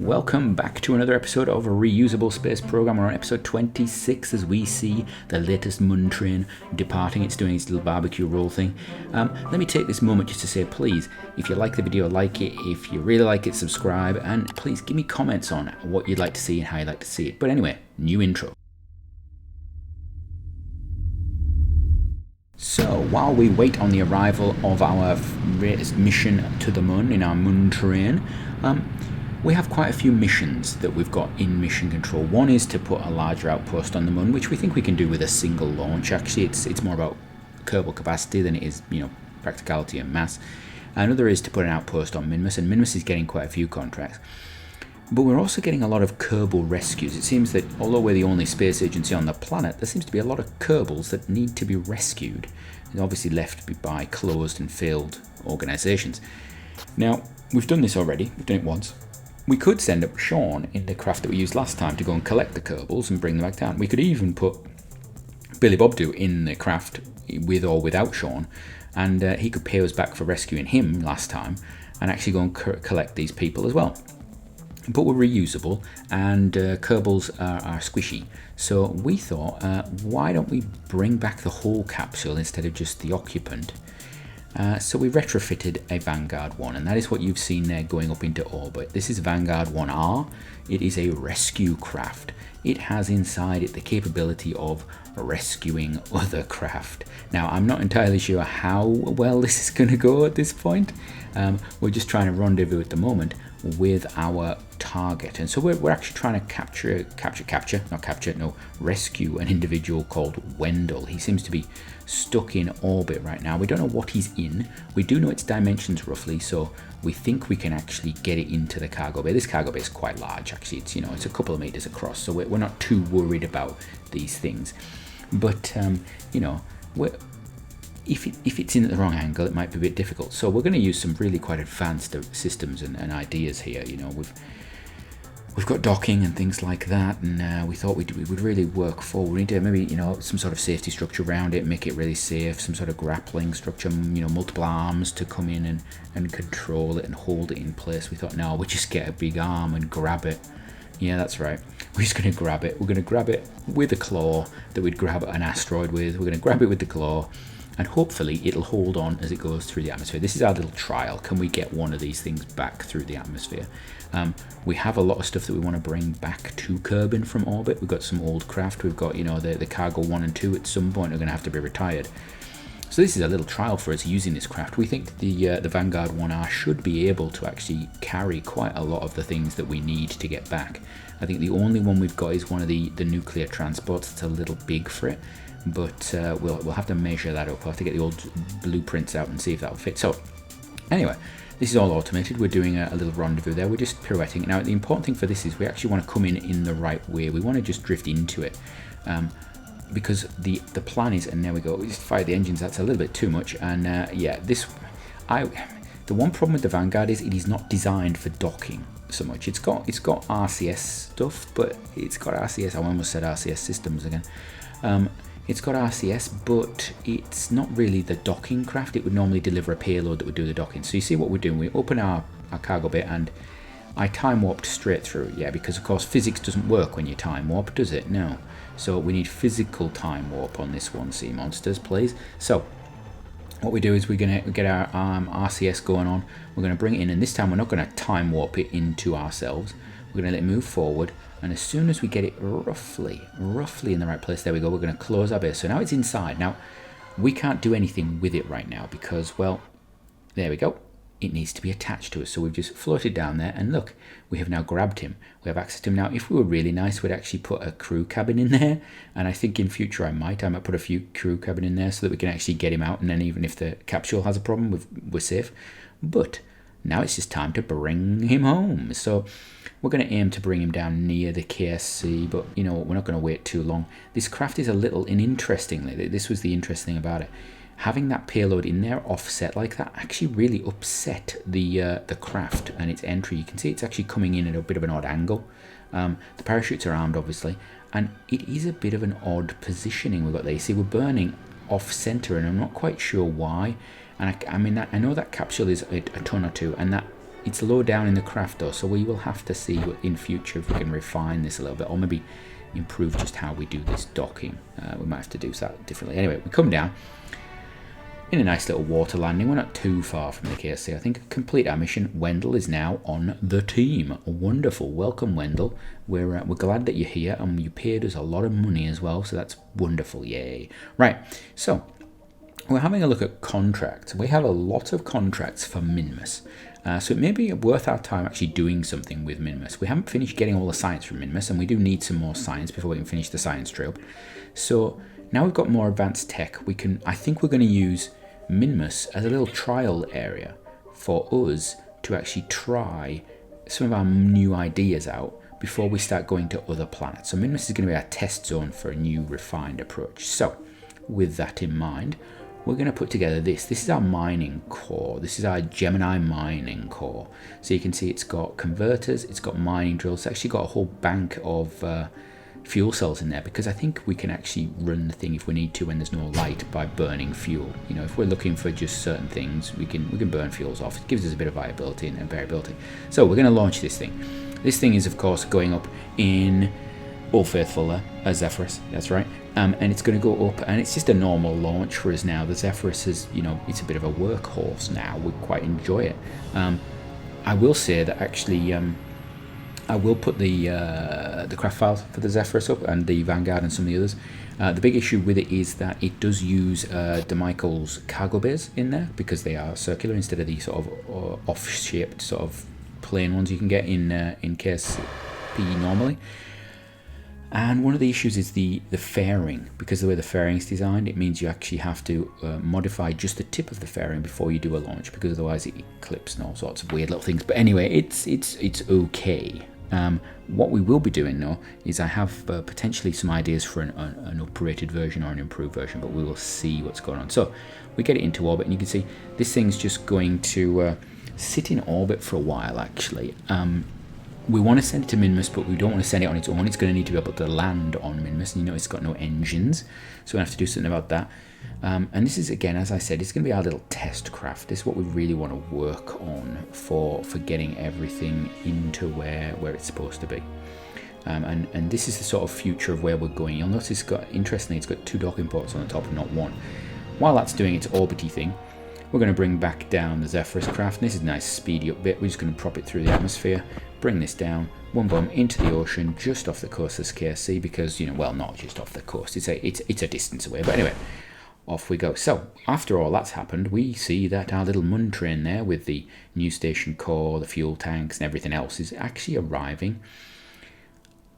Welcome back to another episode of a Reusable Space Program. We're on episode 26 as we see the latest Mun train departing. It's doing its little barbecue roll thing. Let me take this moment just to say, please, if you like the video, like it. If you really like it, subscribe. And please give me comments on what you'd like to see and how you'd like to see it. But anyway, new intro. So while we wait on the arrival of our mission to the Mun in our Mun train, we have quite a few missions that we've got in mission control. One is to put a larger outpost on the Mun, which we think we can do with a single launch. Actually, it's more about Kerbal capacity than it is, practicality and mass. Another is to put an outpost on Minimus, and Minimus is getting quite a few contracts. But we're also getting a lot of Kerbal rescues. It seems that although we're the only space agency on the planet, there seems to be a lot of Kerbals that need to be rescued, and obviously left by closed and failed organizations. Now, we've done this already. We've done it once. We could send up Sean in the craft that we used last time to go and collect the Kerbals and bring them back down. We could even put Billy Bobdo in the craft with or without Sean, and he could pay us back for rescuing him last time and actually go and collect these people as well. But we're reusable, and Kerbals are squishy. So we thought, why don't we bring back the whole capsule instead of just the occupant? So we retrofitted a Vanguard 1, and that is what you've seen there going up into orbit. This is Vanguard 1R. It is a rescue craft. It has inside it the capability of rescuing other craft. Now, I'm not entirely sure how well this is going to go at this point. We're just trying to rendezvous at the moment with our target, and so we're actually trying to rescue an individual called Wendell. He seems to be stuck in orbit right now. We don't know what he's in. We do know its dimensions roughly, so we think we can actually get it into the cargo bay. This cargo bay is quite large, actually. It's a couple of meters across, so we're not too worried about these things. But if it's in at the wrong angle, it might be a bit difficult. So we're going to use some really quite advanced systems and ideas here. We've got docking and things like that, and we thought we would really work forward. We need to maybe some sort of safety structure around it, make it really safe. Some sort of grappling structure, multiple arms to come in and control it and hold it in place. We thought, no, we'll just get a big arm and grab it. Yeah, that's right. We're just going to grab it. We're going to grab it with a claw that we'd grab an asteroid with. We're going to grab it with the claw, and hopefully it'll hold on as it goes through the atmosphere. This is our little trial. Can we get one of these things back through the atmosphere? We have a lot of stuff that we want to bring back to Kerbin from orbit. We've got some old craft. We've got, the Cargo 1 and 2 at some point are going to have to be retired. So this is a little trial for us using this craft. We think the Vanguard 1R should be able to actually carry quite a lot of the things that we need to get back. I think the only one we've got is one of the nuclear transports. It's a little big for it, but we'll have to measure that up. We'll have to get the old blueprints out and see if that'll fit. So anyway, this is all automated. We're doing a little rendezvous there. We're just pirouetting. Now, the important thing for this is we actually want to come in the right way. We want to just drift into it. Because the plan is, and there we go, we just fire the engines. That's a little bit too much. And the one problem with the Vanguard is it is not designed for docking so much. It's got RCS stuff, but it's got RCS. I almost said RCS systems again. It's got RCS, but it's not really the docking craft. It would normally deliver a payload that would do the docking. So you see what we're doing. We open our cargo bay, and I time warped straight through. Yeah, because of course physics doesn't work when you time warp, does it? No. So we need physical time warp on this one, sea monsters, please. So what we do is we're going to get our RCS going on. We're going to bring it in, and this time we're not going to time warp it into ourselves. We're going to let it move forward, and as soon as we get it roughly in the right place, there we go, we're going to close our base. So now it's inside. Now, we can't do anything with it right now because, well, there we go. It needs to be attached to us. So we've just floated down there, and look, we have now grabbed him. We have access to him now. If we were really nice, we'd actually put a crew cabin in there, and I think in future I might put a few crew cabin in there so that we can actually get him out, and then even if the capsule has a problem, we're safe. But now it's just time to bring him home. So we're going to aim to bring him down near the KSP, but we're not going to wait too long. This craft is a little, and interestingly, this was the interesting thing about it, having that payload in there offset like that actually really upset the craft and its entry. You can see it's actually coming in at a bit of an odd angle. The parachutes are armed, obviously, and it is a bit of an odd positioning we've got there. You see, we're burning off center, and I'm not quite sure why. And I know that capsule is a ton or two, and that it's low down in the craft though, so we will have to see in future if we can refine this a little bit, or maybe improve just how we do this docking. We might have to do that differently. Anyway, we come down in a nice little water landing. We're not too far from the KSC. I think complete our mission. Wendell is now on the team. Wonderful. Welcome, Wendell. We're glad that you're here, and you paid us a lot of money as well, so that's wonderful. Yay. Right, so we're having a look at contracts. We have a lot of contracts for Minimus. So it may be worth our time actually doing something with Minimus. We haven't finished getting all the science from Minimus, and we do need some more science before we can finish the science trail. So now we've got more advanced tech. I think we're going to use Minimus as a little trial area for us to actually try some of our new ideas out before we start going to other planets. So Minimus is going to be our test zone for a new refined approach. So with that in mind, we're going to put together this. This is our mining core. This is our Gemini mining core. So you can see it's got converters, it's got mining drills, it's actually got a whole bank of fuel cells in there, because I think we can actually run the thing if we need to when there's no light by burning fuel. You know, if we're looking for just certain things, we can burn fuels off. It gives us a bit of viability and variability. So we're going to launch this thing. This thing is of course going up in Old Faithful Zephyrus, that's right. And it's going to go up, and it's just a normal launch for us now. The Zephyrus is, you know, it's a bit of a workhorse now. We quite enjoy it. I will say that actually I will put the craft files for the Zephyrus up, and the Vanguard and some of the others. The big issue with it is that it does use DeMichael's cargo bays in there, because they are circular instead of the sort of off-shaped sort of plain ones you can get in KSP normally. And one of the issues is the fairing. Because the way the fairing is designed, it means you actually have to modify just the tip of the fairing before you do a launch, because otherwise it clips and all sorts of weird little things. But anyway, it's okay. What we will be doing though is I have potentially some ideas for an uprated version or an improved version, but we will see what's going on. So we get it into orbit, and you can see this thing's just going to sit in orbit for a while actually. We want to send it to Minimus, but we don't want to send it on its own. It's going to need to be able to land on Minimus, and you know it's got no engines, so we have to do something about that. And this is, again, as I said, it's going to be our little test craft. This is what we really want to work on for getting everything into where it's supposed to be. And this is the sort of future of where we're going. You'll notice interestingly, it's got 2 docking ports on the top and not 1. While that's doing its orbity thing, we're going to bring back down the Zephyrus craft. And this is a nice speedy up bit. We're just going to prop it through the atmosphere, bring this down, boom, into the ocean, just off the coast of KSC, because, you know, well, not just off the coast. It's a distance away. But anyway, off we go. So after all that's happened, we see that our little Mun train there with the new station core, the fuel tanks, and everything else is actually arriving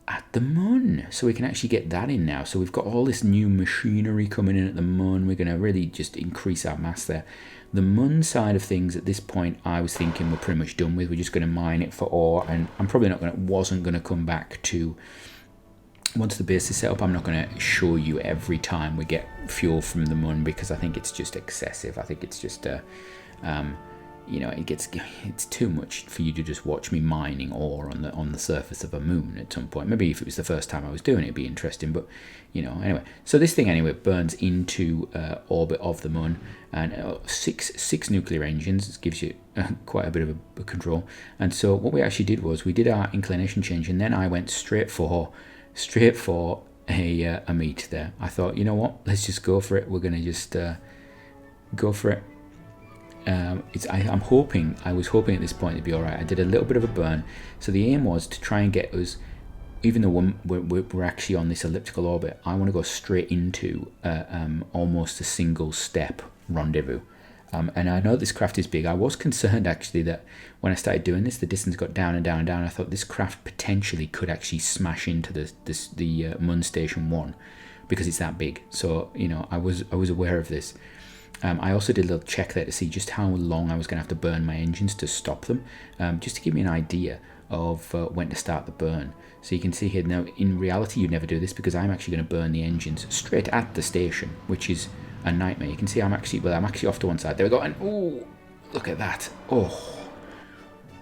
at the Mun. So we can actually get that in now. So we've got all this new machinery coming in at the Mun. We're going to really just increase our mass there. The Mun side of things at this point, I was thinking we're pretty much done with. We're just going to mine it for ore, and I'm probably wasn't going to come back to, once the base is set up, I'm not going to show you every time we get fuel from the Mun, because I think it's just excessive. I think it's just you know, it's too much for you to just watch me mining ore on the surface of a moon at some point. Maybe if it was the first time I was doing it, it'd be interesting, but you know, anyway. So this thing anyway burns into orbit of the Mun, and six nuclear engines. It gives you quite a bit of a control. And so what we actually did was we did our inclination change, and then I went straight for a meet there. I thought, you know what, let's just go for it. We're gonna just go for it. I was hoping at this point it'd be all right. I did a little bit of a burn, so the aim was to try and get us, even though we're actually on this elliptical orbit, I want to go straight into almost a single step rendezvous. And I know this craft is big. I was concerned actually that when I started doing this, the distance got down and down and down. I thought this craft potentially could actually smash into the Mun Station 1 because it's that big. So you know, I was aware of this. I also did a little check there to see just how long I was going to have to burn my engines to stop them, just to give me an idea of when to start the burn. So you can see here now, in reality you'd never do this because I'm actually going to burn the engines straight at the station, which is a nightmare. You can see I'm actually off to one side. There we go, and oh, look at that. Oh,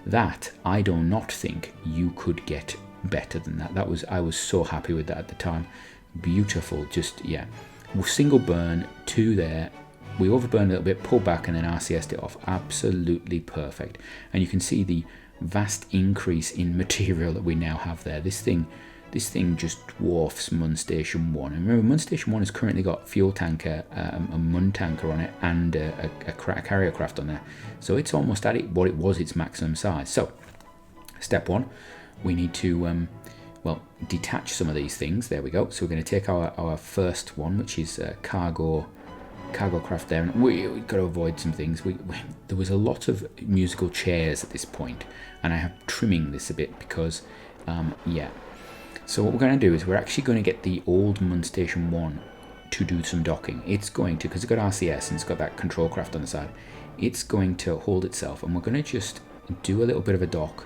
that, I do not think you could get better than that. I was so happy with that at the time. Beautiful, just, yeah. Single burn, 2 there, we overburned a little bit, pulled back, and then RCS'd it off. Absolutely perfect. And you can see the vast increase in material that we now have there. This thing just dwarfs Mun Station 1. And remember, Mun Station 1 has currently got fuel tanker, a Mun tanker on it, and a carrier craft on there. So it's almost at what it was its maximum size. So step 1, we need to well, detach some of these things. There we go. So we're going to take our first one, which is cargo craft there, and we've got to avoid some things. There was a lot of musical chairs at this point, and I have trimming this a bit because yeah. So what we're going to do is we're actually going to get the old Mun Station 1 to do some docking. It's going to, because it's got RCS and it's got that control craft on the side, it's going to hold itself, and we're going to just do a little bit of a dock.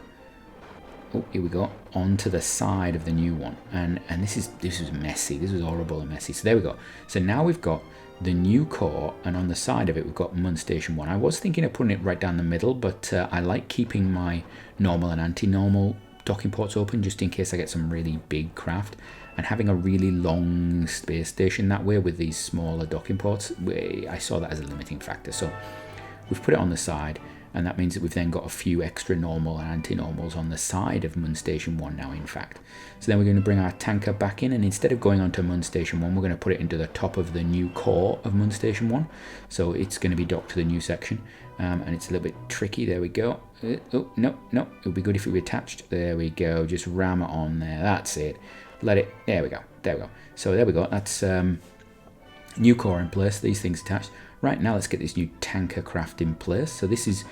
Oh, here we go, onto the side of the new one. And this is messy. This is horrible and messy. So there we go. So now we've got the new core, and on the side of it we've got Mun Station 1. I was thinking of putting it right down the middle, but I like keeping my normal and anti-normal docking ports open just in case I get some really big craft, and having a really long space station that way with these smaller docking ports, I saw that as a limiting factor. So we've put it on the side, and that means that we've then got a few extra normal and anti-normals on the side of Mun Station 1 now, in fact. So then we're going to bring our tanker back in, and instead of going onto Mun Station 1, we're going to put it into the top of the new core of Mun Station 1. So it's going to be docked to the new section, and it's a little bit tricky. There we go. Oh, no, it would be good if it were attached. There we go. Just ram it on there. That's it. Let it, there we go. So there we go. That's new core in place. These things attached. Right, now let's get this new tanker craft in place. So this is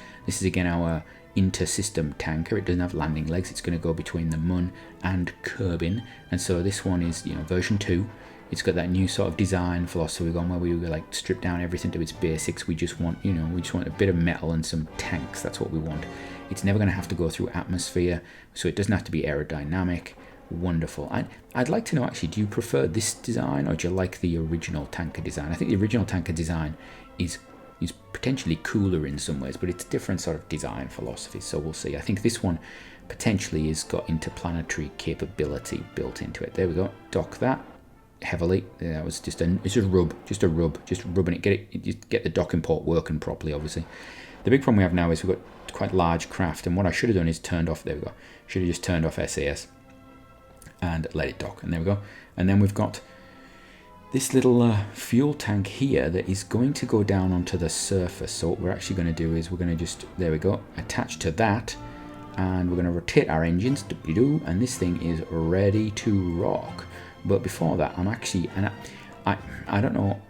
again our inter-system tanker. It doesn't have landing legs. It's going to go between the Mun and Kerbin. And so this one is, version 2. It's got that new sort of design philosophy going where we like strip down everything to its basics. We just want, we just want a bit of metal and some tanks. That's what we want. It's never going to have to go through atmosphere, so it doesn't have to be aerodynamic. Wonderful. I'd like to know, actually, do you prefer this design or do you like the original tanker design? I think the original tanker design is potentially cooler in some ways, but it's a different sort of design philosophy, so we'll see. I think this one potentially has got interplanetary capability built into it. There we go. Dock that heavily. That was just a rub, just rubbing it. Get the docking port working properly, obviously. The big problem we have now is we've got quite large craft, and what I should have done is turned off, there we go. Should have just turned off SAS and let it dock, and there we go. And then we've got this little fuel tank here that is going to go down onto the surface. So what we're actually going to do is we're going to just, there we go, attach to that, and we're going to rotate our engines, and this thing is ready to rock. But before that, I'm actually, and I don't know,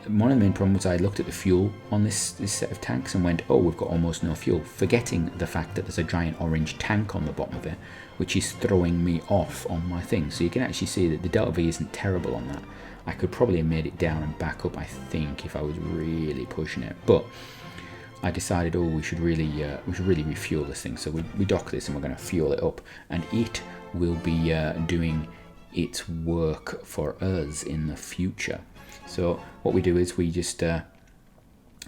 one of the main problems was I looked at the fuel on this set of tanks and went, oh, we've got almost no fuel, forgetting the fact that there's a giant orange tank on the bottom of it, which is throwing me off on my thing. So you can actually see that the delta V isn't terrible on that. I could probably have made it down and back up, I think, if I was really pushing it. But I decided, oh, we should really refuel this thing. So we dock this and we're going to fuel it up, and it will be doing its work for us in the future. So what we do is we just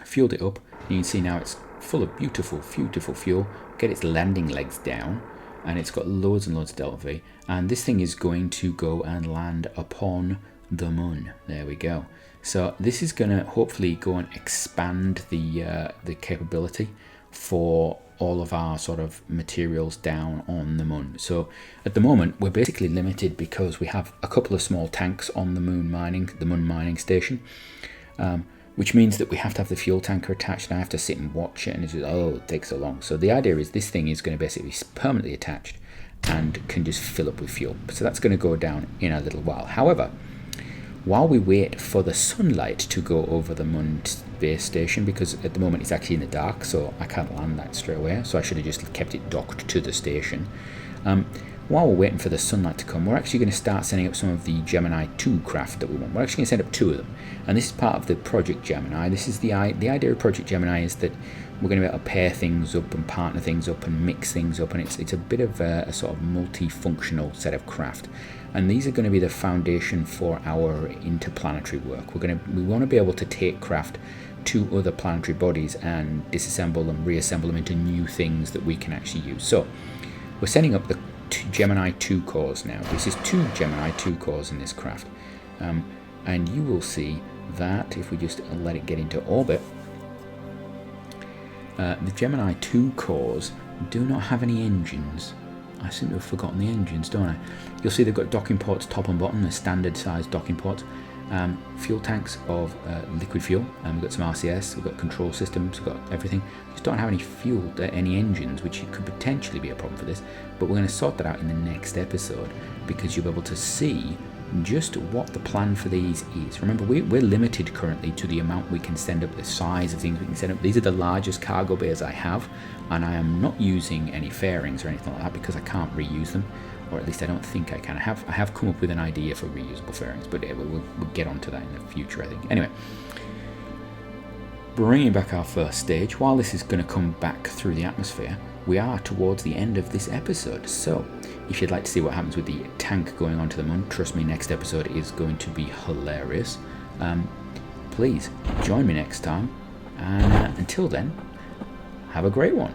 fueled it up. You can see now it's full of beautiful fuel. Get its landing legs down, and it's got loads and loads of delta V. And this thing is going to go and land upon the Mun. There we go. So this is going to hopefully go and expand the capability for all of our sort of materials down on the Mun. So at the moment we're basically limited because we have a couple of small tanks on the Mun mining station, which means that we have to have the fuel tanker attached, and I have to sit and watch it, and it's just, oh, it takes so long. So the idea is this thing is going to basically be permanently attached and can just fill up with fuel. So that's going to go down in a little while. However, while we wait for the sunlight to go over the Mun base station, because at the moment it's actually in the dark, so I can't land that straight away, so I should have just kept it docked to the station. While we're waiting for the sunlight to come, we're actually going to start sending up some of the Gemini II craft that we want. We're actually going to send up 2 of them, and this is part of the Project Gemini. This is the idea of Project Gemini is that we're going to be able to pair things up and partner things up and mix things up, and it's a bit of a sort of multifunctional set of craft. And these are going to be the foundation for our interplanetary work. We want to be able to take craft to other planetary bodies and disassemble and reassemble them into new things that we can actually use. So we're sending up the Gemini 2 cores now. This is 2 Gemini 2 cores in this craft. And you will see that, if we just let it get into orbit, the Gemini II cores do not have any engines. I seem to have forgotten the engines, don't I? You'll see they've got docking ports top and bottom, the standard size docking ports. Fuel tanks of liquid fuel. We've got some RCS, we've got control systems, we've got everything. Just don't have any fuel, any engines, which could potentially be a problem for this. But we're going to sort that out in the next episode, because you'll be able to see just what the plan for these is. Remember, we're limited currently to the amount we can send up, the size of things we can send up. These are the largest cargo bays I have, and I am not using any fairings or anything like that because I can't reuse them, or at least I don't think I can. I have come up with an idea for reusable fairings, but we'll get onto that in the future, I think. Anyway, bringing back our first stage, while this is going to come back through the atmosphere, we are towards the end of this episode. So if you'd like to see what happens with the tank going onto the moon, trust me, next episode is going to be hilarious. Please join me next time, and until then, have a great one.